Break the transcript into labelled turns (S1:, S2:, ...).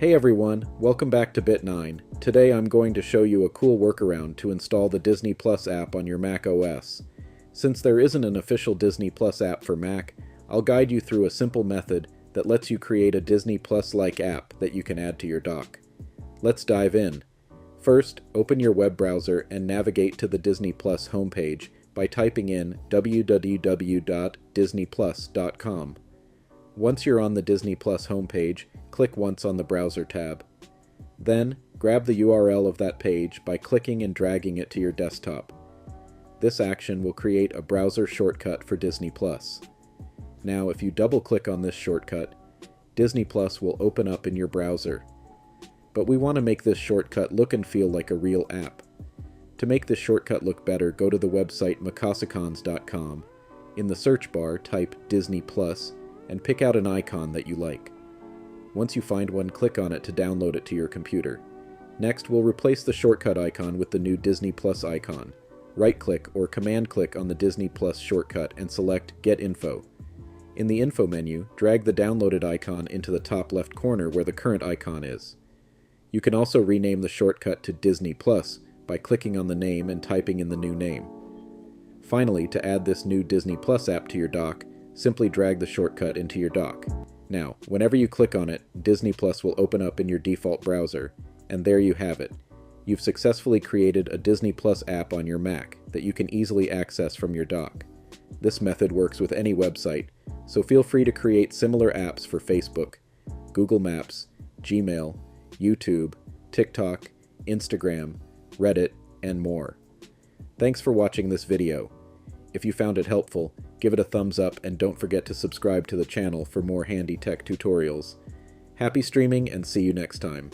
S1: Hey everyone, welcome back to Bit9. Today I'm going to show you a cool workaround to install the Disney Plus app on your Mac OS. Since there isn't an official Disney Plus app for Mac, I'll guide you through a simple method that lets you create a Disney Plus-like app that you can add to your dock. Let's dive in. First, open your web browser and navigate to the Disney Plus homepage by typing in www.disneyplus.com. Once you're on the Disney Plus homepage, click once on the Browser tab. Then, grab the URL of that page by clicking and dragging it to your desktop. This action will create a browser shortcut for Disney Plus. Now, if you double-click on this shortcut, Disney Plus will open up in your browser. But we want to make this shortcut look and feel like a real app. To make this shortcut look better, go to the website macasicons.com. In the search bar, type Disney Plus and pick out an icon that you like. Once you find one, click on it to download it to your computer. Next, we'll replace the shortcut icon with the new Disney Plus icon. Right-click or command-click on the Disney Plus shortcut and select Get Info. In the Info menu, drag the downloaded icon into the top left corner where the current icon is. You can also rename the shortcut to Disney Plus by clicking on the name and typing in the new name. Finally, to add this new Disney Plus app to your dock, simply drag the shortcut into your dock. Now, whenever you click on it, Disney Plus will open up in your default browser, and there you have it. You've successfully created a Disney Plus app on your Mac that you can easily access from your dock. This method works with any website, so feel free to create similar apps for Facebook, Google Maps, Gmail, YouTube, TikTok, Instagram, Reddit, and more. Thanks for watching this video. If you found it helpful, give it a thumbs up and don't forget to subscribe to the channel for more handy tech tutorials. Happy streaming and see you next time.